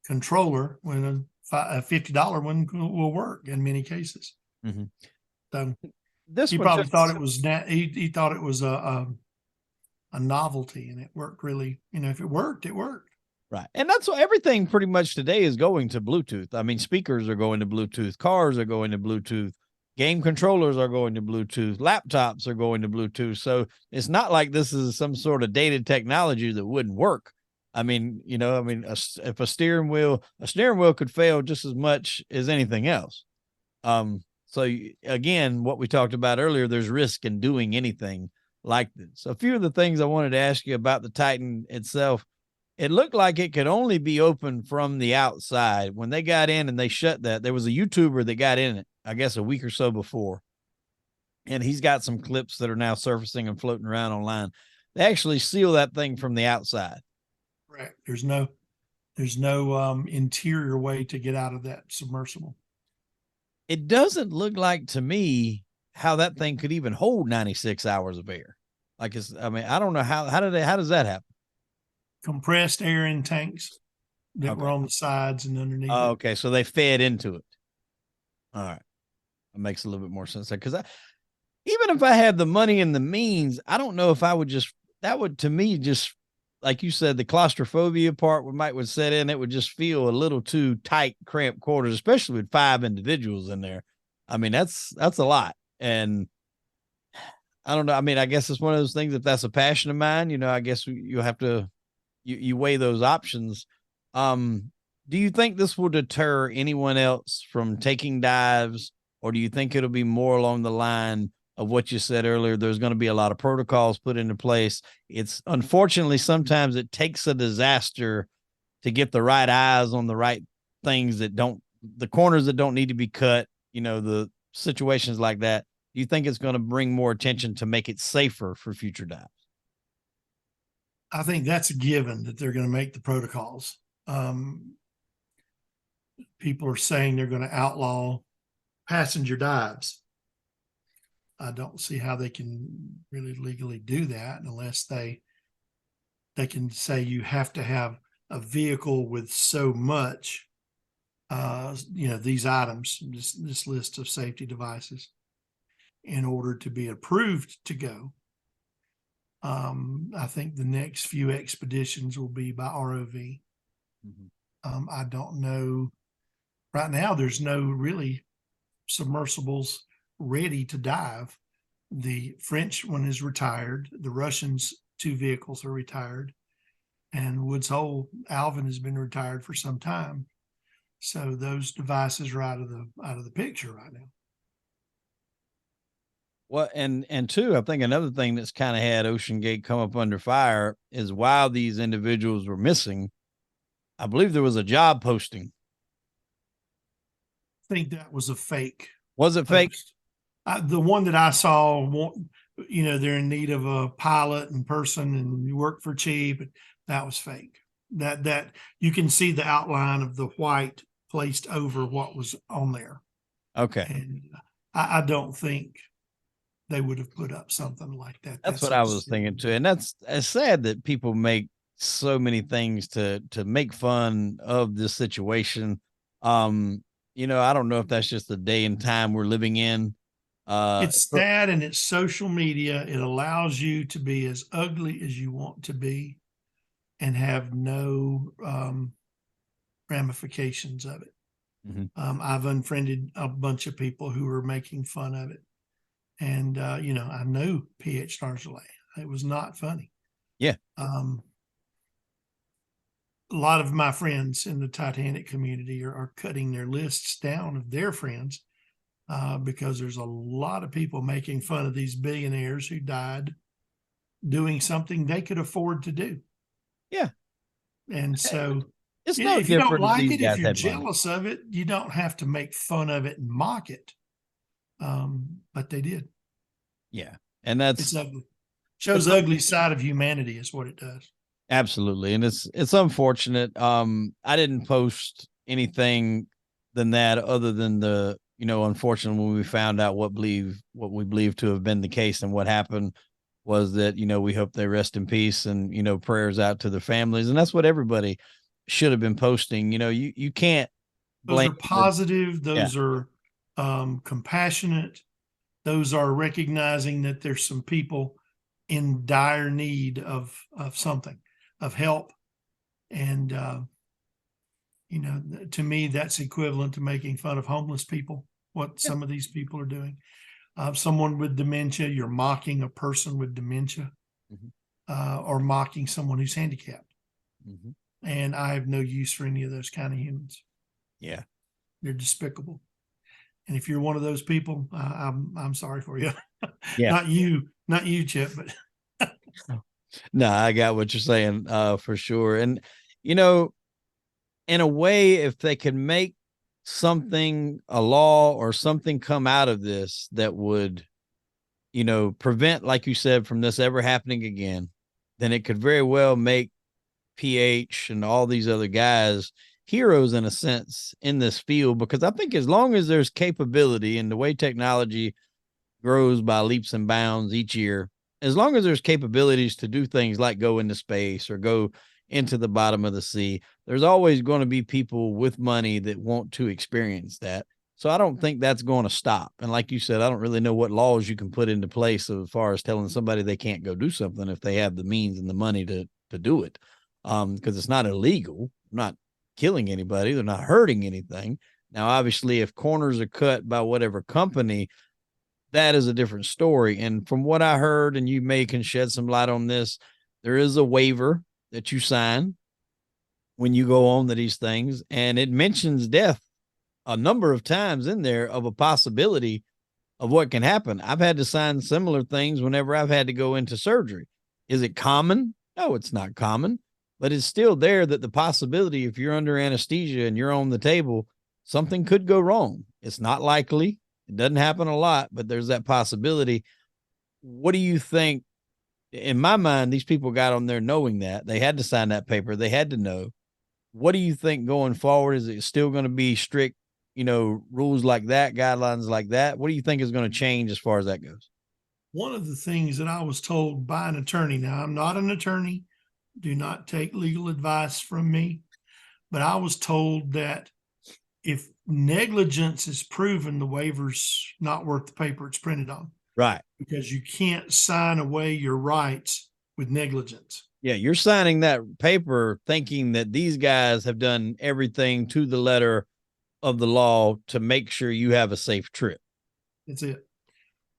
B: controller when a $50 one will work in many cases.
A: Mm-hmm.
B: So
A: this
B: he
A: one
B: probably
A: just,
B: thought it was he thought it was a novelty, and it worked really. If it worked, it worked.
A: right. And that's what everything pretty much today is going to Bluetooth. I mean, speakers are going to Bluetooth, cars are going to Bluetooth, game controllers are going to Bluetooth, laptops are going to Bluetooth. So it's not like this is some sort of dated technology that wouldn't work. I mean, if a steering wheel could fail just as much as anything else. So again, what we talked about earlier, there's risk in doing anything like this. So a few of the things I wanted to ask you about the Titan itself. It looked like it could only be open from the outside. When they got in and they shut that, there was a YouTuber that got in it, I guess a week or so before. And he's got some clips that are now surfacing and floating around online. They actually seal that thing from the outside.
B: Correct. There's no interior way to get out of that submersible.
A: It doesn't look like to me how that thing could even hold 96 hours of air. I don't know how does that happen?
B: Compressed air in tanks that were on the sides and underneath.
A: Oh, okay. So they fed into it. All right. That makes a little bit more sense there. Because even if I had the money and the means, I don't know if I would that would, to me, just like you said, the claustrophobia part would set in. It would just feel a little too tight, cramped quarters, especially with 5 individuals in there. I mean, that's a lot. And I don't know. I mean, I guess it's one of those things. If that's a passion of mine, I guess you'll have to, you weigh those options. Do you think this will deter anyone else from taking dives, or do you think it'll be more along the line of what you said earlier? There's going to be a lot of protocols put into place. It's unfortunately, sometimes it takes a disaster to get the right eyes on the right things the corners that don't need to be cut, the situations like that. Do you think it's going to bring more attention to make it safer for future dives?
B: I think that's a given that they're going to make the protocols. People are saying they're going to outlaw passenger dives. I don't see how they can really legally do that unless they can say you have to have a vehicle with so much, these items, this list of safety devices, in order to be approved to go. I think the next few expeditions will be by ROV. Mm-hmm. I don't know. Right now, there's no really submersibles ready to dive. The French one is retired. The Russians' 2 vehicles are retired. And Woods Hole, Alvin, has been retired for some time. So those devices are out of the picture right now.
A: Well, and two, I think another thing that's kind of had OceanGate come up under fire is while these individuals were missing, I believe there was a job posting.
B: I think that was a fake.
A: Was it fake?
B: The one that I saw, they're in need of a pilot in person and you work for cheap. That was fake. That you can see the outline of the white placed over what was on there.
A: Okay.
B: And I don't think they would have put up something like that.
A: That's what I was thinking too. And it's sad that people make so many things to make fun of this situation. I don't know if that's just the day and time we're living in.
B: It's sad, and it's social media. It allows you to be as ugly as you want to be and have no ramifications of it. Mm-hmm. I've unfriended a bunch of people who were making fun of it. And, I know P.H. Nargeolet. It was not funny.
A: Yeah.
B: A lot of my friends in the Titanic community are cutting their lists down of their friends because there's a lot of people making fun of these billionaires who died doing something they could afford to do.
A: Yeah.
B: And so
A: it's no
B: if you don't like it, if you're
A: money.
B: jealous of it, you don't have to make fun of it and mock it. But they did.
A: Yeah. And it's
B: ugly. Shows the ugly side of humanity is what it does.
A: Absolutely. And it's unfortunate. I didn't post anything than that other than the, unfortunately, when we found out what we believe to have been the case and what happened. was that, we hope they rest in peace, and, prayers out to their families. And that's what everybody should have been posting. You can't
B: Those
A: blame
B: are positive.
A: yeah.
B: Those are compassionate. Those are recognizing that there's some people in dire need of something, of help. And, to me, that's equivalent to making fun of homeless people, what some of these people are doing. Someone with dementia, you're mocking a person with dementia, or mocking someone who's handicapped. And I have no use for any of those kind of humans.
A: Yeah.
B: They're despicable. And if you're one of those people, I'm sorry for you.
A: Yeah.
B: Not you, Chip, but
A: no, I got what you're saying, for sure. And, in a way, if they could make something, a law or something come out of this that would, prevent, like you said, from this ever happening again, then it could very well make PH and all these other guys heroes in a sense in this field. Because I think as long as there's capability, and the way technology grows by leaps and bounds each year, as long as there's capabilities to do things like go into space or go into the bottom of the sea, there's always going to be people with money that want to experience that. So I don't think that's going to stop. And like you said, I don't really know what laws you can put into place as far as telling somebody they can't go do something if they have the means and the money to do it. Because it's not illegal, not killing anybody, they're not hurting anything. Now, obviously, if corners are cut by whatever company, that is a different story. And from what I heard, and you can shed some light on this, there is a waiver that you sign when you go on to these things, and it mentions death a number of times in there of a possibility of what can happen. I've had to sign similar things whenever I've had to go into surgery. Is it common? No, it's not common, but it's still there that the possibility, if you're under anesthesia and you're on the table, something could go wrong. It's not likely. It doesn't happen a lot, but there's that possibility. What do you think? In my mind, these people got on there knowing that they had to sign that paper. They had to know. What do you think going forward? Is it still going to be strict, rules like that, guidelines like that? What do you think is going to change as far as that goes?
B: One of the things that I was told by an attorney, now I'm not an attorney, do not take legal advice from me, but I was told that if negligence is proven, the waiver's not worth the paper it's printed on.
A: Right.
B: Because you can't sign away your rights with negligence.
A: Yeah, you're signing that paper thinking that these guys have done everything to the letter of the law to make sure you have a safe trip.
B: That's it.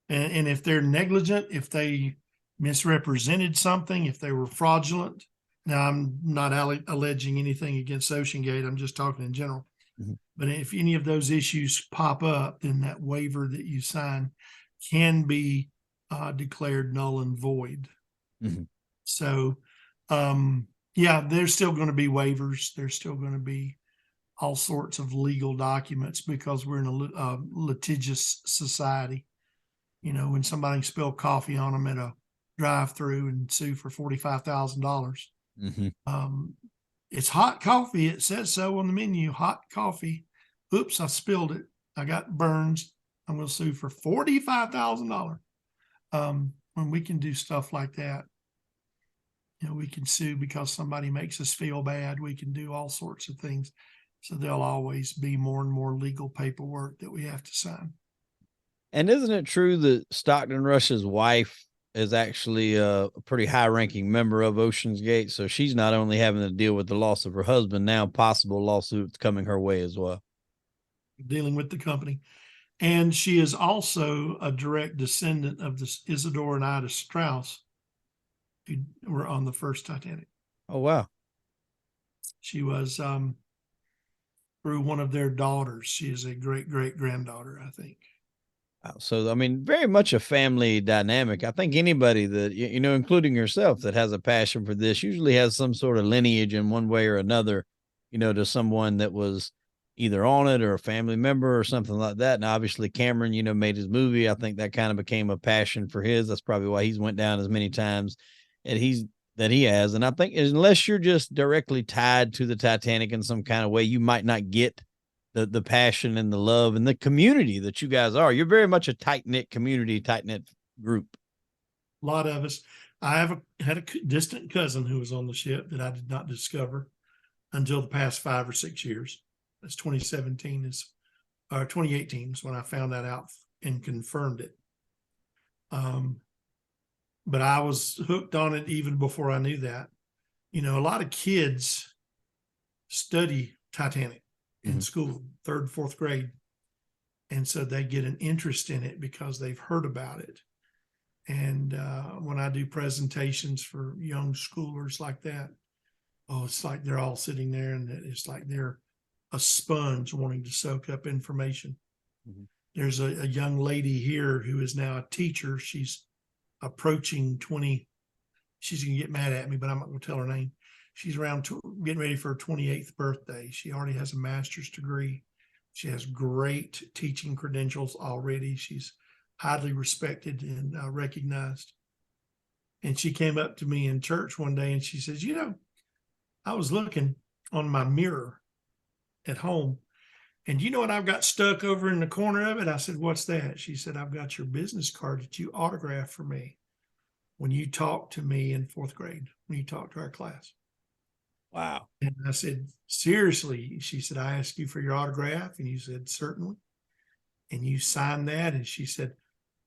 B: And if they're negligent, if they misrepresented something, if they were fraudulent, now I'm not alleging anything against OceanGate, I'm just talking in general. But if any of those issues pop up, then that waiver that you sign can be declared null and void. So, there's still going to be waivers. There's still going to be all sorts of legal documents because we're in a litigious society. When somebody spill coffee on them at a drive-through and sue for $45,000, it's hot coffee. It says so on the menu, hot coffee. Oops, I spilled it. I got burns. I'm going to sue for $45,000. When we can do stuff like that, we can sue because somebody makes us feel bad. We can do all sorts of things. So there'll always be more and more legal paperwork that we have to sign.
A: And isn't it true that Stockton Rush's wife is actually a pretty high-ranking member of OceanGate? So she's not only having to deal with the loss of her husband, now possible lawsuits coming her way as well.
B: Dealing with the company. And she is also a direct descendant of the Isidore and Ida Strauss, who were on the first Titanic.
A: Oh, wow.
B: She was through one of their daughters. She is a great-great-granddaughter, I think.
A: So, I mean, very much a family dynamic. I think anybody that, including yourself, that has a passion for this usually has some sort of lineage in one way or another, to someone that was either on it or a family member or something like that. And obviously Cameron, made his movie. I think that kind of became a passion for his. That's probably why he's went down as many times and that he has. And I think unless you're just directly tied to the Titanic in some kind of way, you might not get the passion and the love and the community that you guys are. You're very much a tight-knit community, tight-knit group.
B: A lot of us. I had a distant cousin who was on the ship that I did not discover until the past 5 or 6 years. That's 2017 or 2018 is when I found that out and confirmed it. But I was hooked on it even before I knew that. A lot of kids study Titanic in school, 3rd, 4th grade. And so they get an interest in it because they've heard about it. And when I do presentations for young schoolers like that, it's like they're all sitting there and it's like they're a sponge wanting to soak up information. There's a young lady here who is now a teacher. She's approaching 20. She's going to get mad at me, but I'm not going to tell her name. She's around getting ready for her 28th birthday. She already has a master's degree. She has great teaching credentials already. She's highly respected and recognized. And she came up to me in church one day and she says, I was looking on my mirror at home, and you know what I've got stuck over in the corner of it? I said, what's that? She said, I've got your business card that you autographed for me when you talked to me in 4th grade, when you talked to our class.
A: Wow.
B: And I said, seriously? She said, I asked you for your autograph. And you said, certainly. And you signed that. And she said,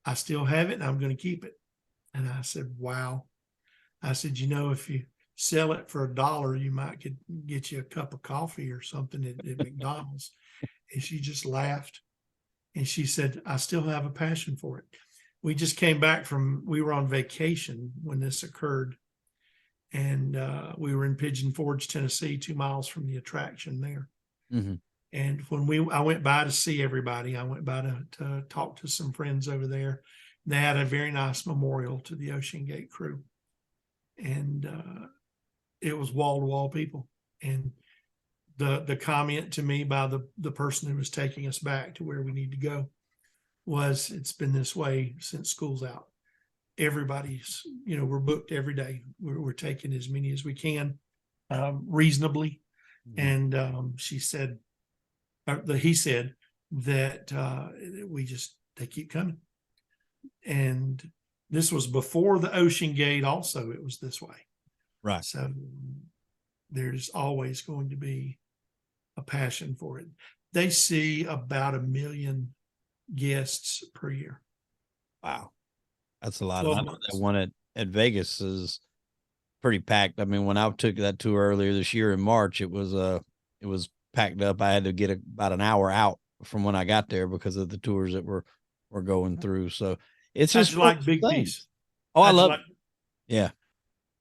B: I still have it and I'm going to keep it. And I said, wow. I said, if you sell it for $1, you might get you a cup of coffee or something at McDonald's. And she just laughed. And she said, I still have a passion for it. We just came back we were on vacation when this occurred. And we were in Pigeon Forge, Tennessee, 2 miles from the attraction there. And when I went by to see everybody, I went by to talk to some friends over there. They had a very nice memorial to the OceanGate crew. And it was wall-to-wall people. And the comment to me by the person who was taking us back to where we need to go was, it's been this way since school's out. Everybody's, we're booked every day. We're taking as many as we can, reasonably. And he said that they keep coming. And this was before the OceanGate also, it was this way.
A: Right.
B: So there's always going to be a passion for it. They see about 1 million guests per year.
A: Wow. That's a lot. I know that one at Vegas is pretty packed. I mean, when I took that tour earlier this year in March, it was packed up. I had to get about an hour out from when I got there because of the tours that were going through. So it's just
B: like big piece.
A: Oh, I love it. Yeah,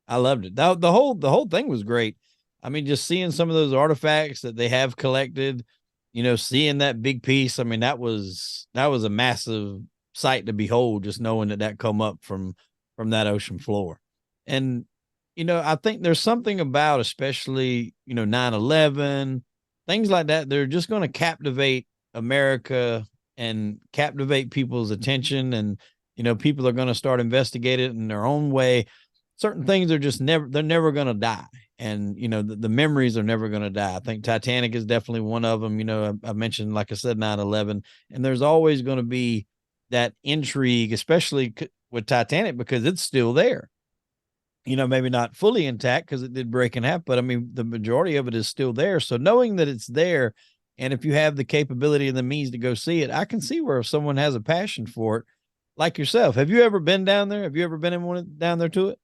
A: I loved it. The whole thing was great. I mean, just seeing some of those artifacts that they have collected, seeing that big piece. I mean, that was a massive sight to behold, just knowing that come up from that ocean floor. And I think there's something about, especially 9/11, things like that, they're just going to captivate America and captivate people's attention. And people are going to start investigating it in their own way. Certain things are just they're never going to die. And the memories are never going to die. I think Titanic is definitely one of them. I mentioned, like I said, 9/11, and there's always going to be that intrigue, especially with Titanic, because it's still there. Maybe not fully intact because it did break in half, but I mean, the majority of it is still there. So knowing that it's there, and if you have the capability and the means to go see it, I can see where if someone has a passion for it, like yourself. Have you ever been down there? Have you ever been in down there to it?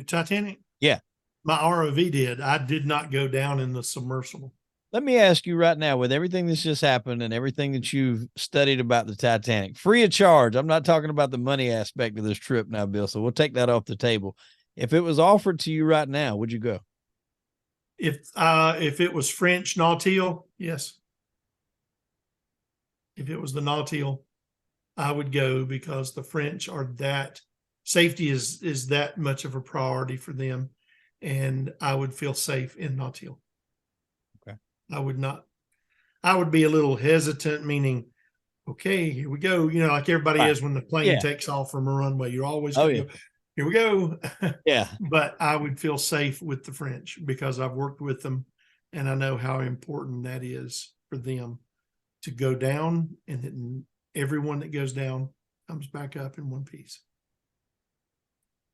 B: Titanic?
A: Yeah.
B: My ROV did. I did not go down in the submersible.
A: Let me ask you right now, with everything that's just happened and everything that you've studied about the Titanic, free of charge. I'm not talking about the money aspect of this trip now, Bill. So we'll take that off the table. If it was offered to you right now, would you go?
B: If it was French Nautil, yes. If it was the Nautil, I would go, because the French are that safety is that much of a priority for them, and I would feel safe in Nautil.
A: Okay.
B: I would not. I would be a little hesitant, meaning, okay, here we go. Like everybody is when the plane takes off from a runway. You're always going to go, here we go.
A: Yeah.
B: But I would feel safe with the French because I've worked with them and I know how important that is for them to go down, and then everyone that goes down comes back up in one piece.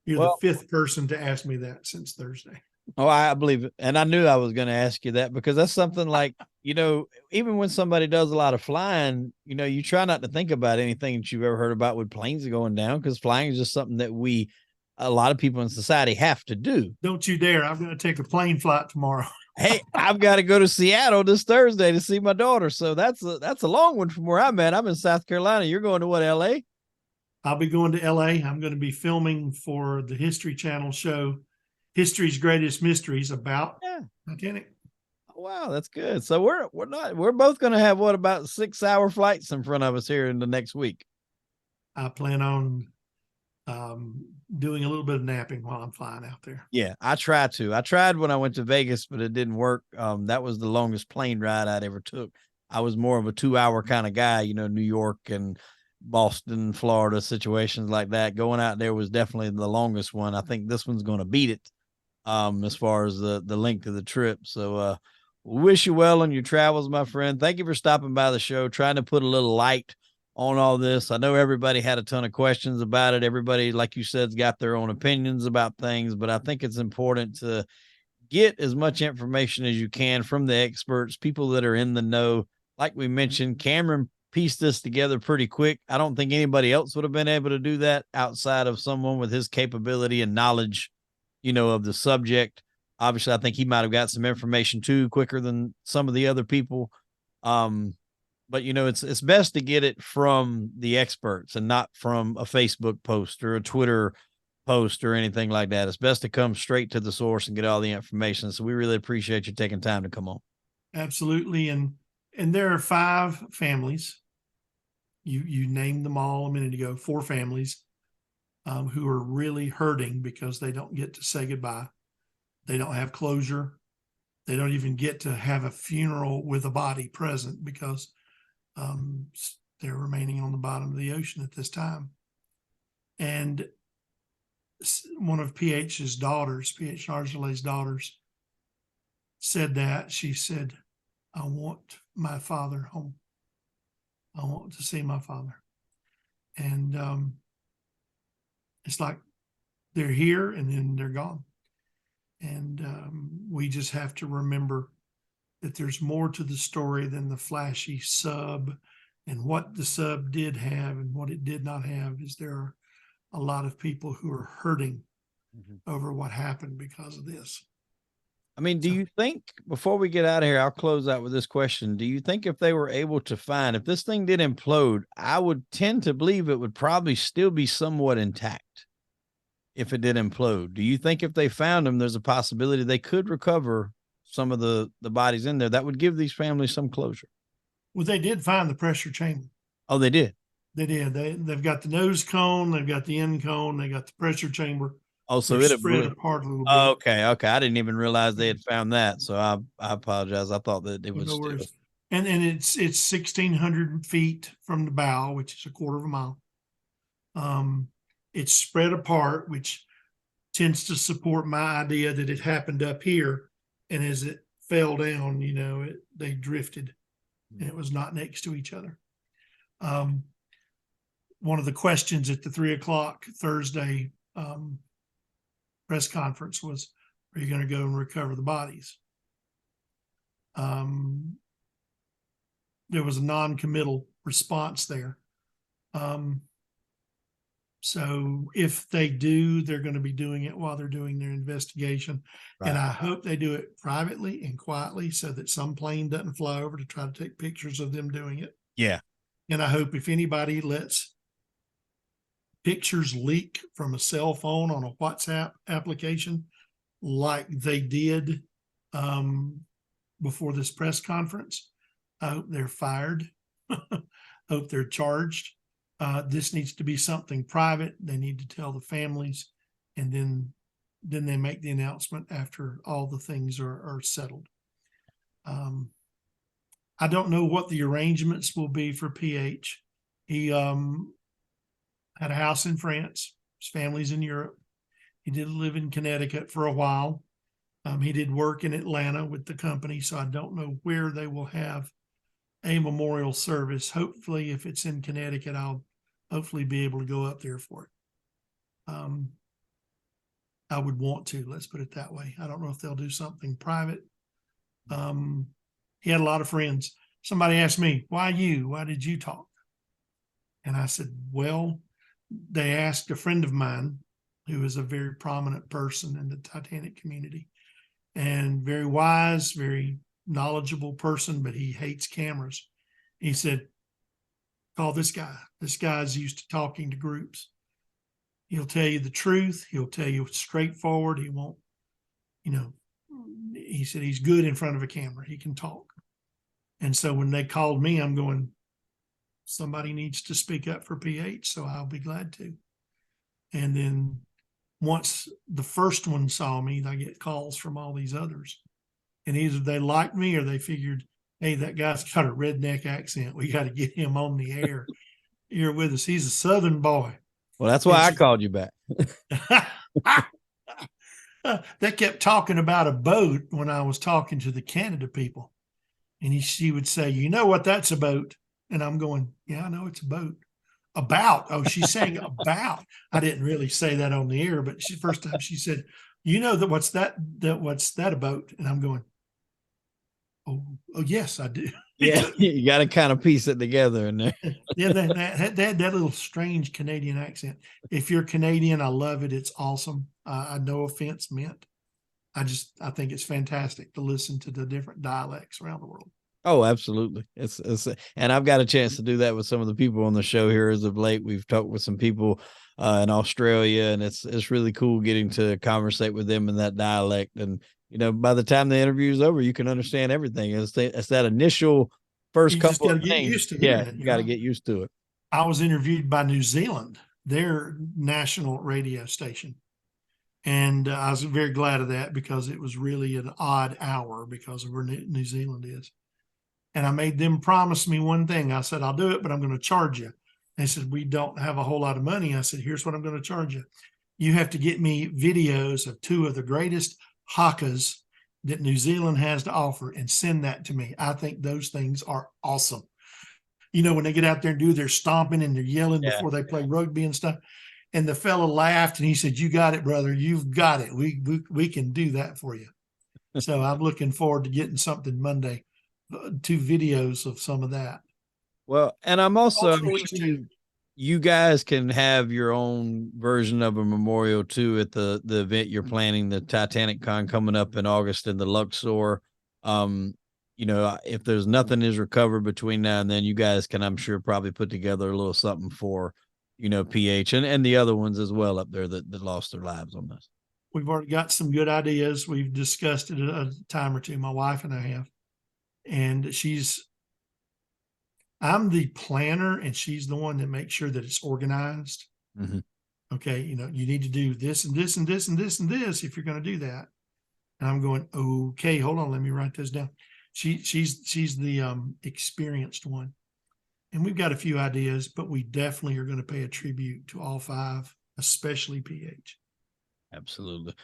B: You're
A: Well,
B: the fifth person to ask me that since Thursday.
A: oh, I believe it. And I knew I was going to ask you that because that's something like, even when somebody does a lot of flying, you try not to think about anything that you've ever heard about with planes going down, because flying is just something that a lot of people in society have to do.
B: Don't you dare. I'm going to take a plane flight tomorrow.
A: Hey, I've got to go to Seattle this Thursday to see my daughter. So that's a long one from where I'm at. I'm in South Carolina. You're going to what, LA?
B: I'll be going to LA. I'm going to be filming for the History Channel show, History's Greatest Mysteries, about Titanic.
A: Oh, wow, that's good. So we're both going to have about 6-hour flights in front of us here in the next week.
B: I plan on doing a little bit of napping while I'm flying out there.
A: Yeah, I try to. I tried when I went to Vegas, but it didn't work. That was the longest plane ride I'd ever took. I was more of a 2-hour kind of guy, New York and Boston, Florida, situations like that. Going out there was definitely the longest one. I think this one's going to beat it as far as the length of the trip. So wish you well on your travels, my friend. Thank you for stopping by the show, trying to put a little light on all this. I know everybody had a ton of questions about it. Everybody, like you said, has got their own opinions about things, but I think it's important to get as much information as you can from the experts, people that are in the know. Like we mentioned, Cameron pieced this together pretty quick. I don't think anybody else would have been able to do that outside of someone with his capability and knowledge, of the subject. Obviously, I think he might have got some information too quicker than some of the other people. But it's best to get it from the experts and not from a Facebook post or a Twitter post or anything like that. It's best to come straight to the source and get all the information. So we really appreciate you taking time to come on.
B: Absolutely. And there are 5 families. You named them all a minute ago, 4 families who are really hurting because they don't get to say goodbye. They don't have closure. They don't even get to have a funeral with a body present because they're remaining on the bottom of the ocean at this time. And one of PH's daughters, PH Nargeolet's daughters, said that. She said, I want my father home. I want to see my father. And it's like they're here and then they're gone. And we just have to remember that there's more to the story than the flashy sub, and what the sub did have and what it did not have. Is there are a lot of people who are hurting over what happened because of this.
A: I mean, do you think, before we get out of here, I'll close out with this question. Do you think if they were able to find, if this thing did implode, I would tend to believe it would probably still be somewhat intact if it did implode? Do you think if they found them, there's a possibility they could recover some of the bodies in there? That would give these families some closure.
B: Well, they did find the pressure chamber.
A: Oh, they did?
B: They did. They've got the nose cone, they've got the end cone, they got the pressure chamber.
A: Oh, so
B: it spread apart a little bit.
A: Okay. I didn't even realize they had found that. So I apologize. I thought that it was
B: no worries. And it's 1,600 feet from the bow, which is a quarter of a mile. It's spread apart, which tends to support my idea that it happened up here, and as it fell down, they drifted, and it was not next to each other. One of the questions at the 3:00 Thursday press conference was, are you going to go and recover the bodies? There was a non-committal response there. So if they do, they're going to be doing it while they're doing their investigation. Right. And I hope they do it privately and quietly so that some plane doesn't fly over to try to take pictures of them doing it.
A: Yeah.
B: And I hope if anybody lets pictures leak from a cell phone on a WhatsApp application like they did before this press conference, I hope they're fired. Hope they're charged. This needs to be something private. They need to tell the families, and then they make the announcement after all the things are settled. I don't know what the arrangements will be for PH. He had a house in France. His family's in Europe. He did live in Connecticut for a while. He did work in Atlanta with the company, so I don't know where they will have a memorial service. Hopefully, if it's in Connecticut, I'll hopefully be able to go up there for it. I would want to, let's put it that way. I don't know if they'll do something private. He had a lot of friends. Somebody asked me, why you? Why did you talk? And I said, well, they asked a friend of mine who is a very prominent person in the Titanic community and very wise, very knowledgeable person, but he hates cameras. He said, call this guy. This guy's used to talking to groups. He'll tell you the truth. He'll tell you straightforward. He won't, he said he's good in front of a camera. He can talk. And so when they called me, I'm going, somebody needs to speak up for PH, so I'll be glad to. And then once the first one saw me, I get calls from all these others. And either they liked me or they figured, hey, that guy's got a redneck accent. We got to get him on the air here with us. He's a Southern boy.
A: Well, that's why I called you back.
B: They kept talking about a boat when I was talking to the Canada people. And she would say, you know what that's a boat? And I'm going, yeah, I know it's a boat. About. Oh, she's saying about. I didn't really say that on the air, but first time she said, you know that what's that about? And I'm going, oh yes, I do.
A: Yeah, you got to kind of piece it together in there.
B: Yeah, they had that little strange Canadian accent. If you're Canadian, I love it. It's awesome. No offense meant. I think it's fantastic to listen to the different dialects around the world.
A: Oh, absolutely. It's and I've got a chance to do that with some of the people on the show here as of late. We've talked with some people in Australia, and it's really cool getting to conversate with them in that dialect. And by the time the interview is over, you can understand everything. It's that initial first couple of things. Yeah, you got to get used to it.
B: I was interviewed by New Zealand, their national radio station. And I was very glad of that because it was really an odd hour because of where New Zealand is. And I made them promise me one thing. I said, I'll do it, but I'm going to charge you. They said, we don't have a whole lot of money. I said, here's what I'm going to charge you. You have to get me videos of two of the greatest hakas that New Zealand has to offer and send that to me. I think those things are awesome. When they get out there and do their stomping and they're yelling before they play rugby and stuff. And the fella laughed and he said, you got it, brother. You've got it. We can do that for you. So I'm looking forward to getting something Monday, 2 videos of some of that.
A: Well, and I'm also, you guys can have your own version of a memorial too at the event you're planning, the Titanic Con coming up in August in the Luxor. If there's nothing is recovered between now and then, you guys can, I'm sure, probably put together a little something for PH and the other ones as well up there that lost their lives on this.
B: We've already got some good ideas. We've discussed it a time or two. My wife and I have, and I'm the planner and she's the one that makes sure that it's organized. Mm-hmm. Okay. You need to do this and this and this and this and this if you're going to do that. And I'm going, okay, hold on. Let me write this down. She's the experienced one. And we've got a few ideas, but we definitely are going to pay a tribute to all 5, especially PH.
A: Absolutely.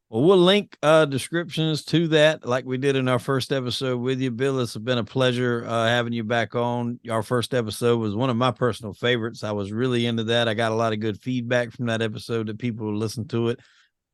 A: Well, we'll link descriptions to that like we did in our first episode with you, Bill. It's been a pleasure having you back on. Our first episode was one of my personal favorites. I was really into that. I got a lot of good feedback from that episode that people will listen to it.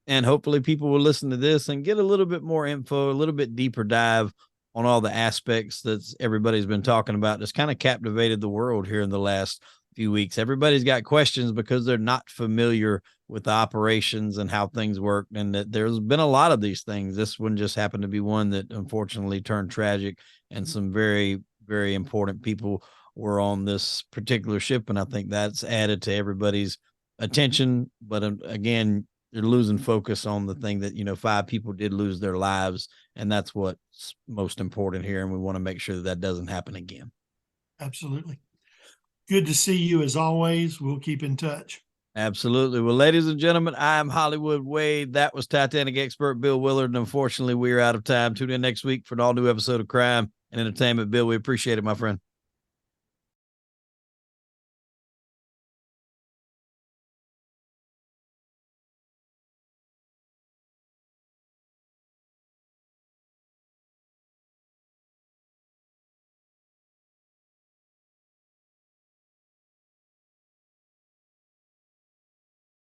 A: And hopefully people will listen to this and get a little bit more info, a little bit deeper dive on all the aspects that everybody's been talking about. That's kind of captivated the world here in the last few weeks. Everybody's got questions because they're not familiar with the operations and how things work. And that there's been a lot of these things. This one just happened to be one that unfortunately turned tragic, and some very, very important people were on this particular ship. And I think that's added to everybody's attention. But again, they're losing focus on the thing that, 5 people did lose their lives. And that's what's most important here. And we want to make sure that doesn't happen again.
B: Absolutely. Good to see you as always. We'll keep in touch.
A: Absolutely. Well, ladies and gentlemen, I am Hollywood Wade. That was Titanic expert Bill Willard. And unfortunately, we are out of time. Tune in next week for an all new episode of Crime and Entertainment. Bill, we appreciate it, my friend.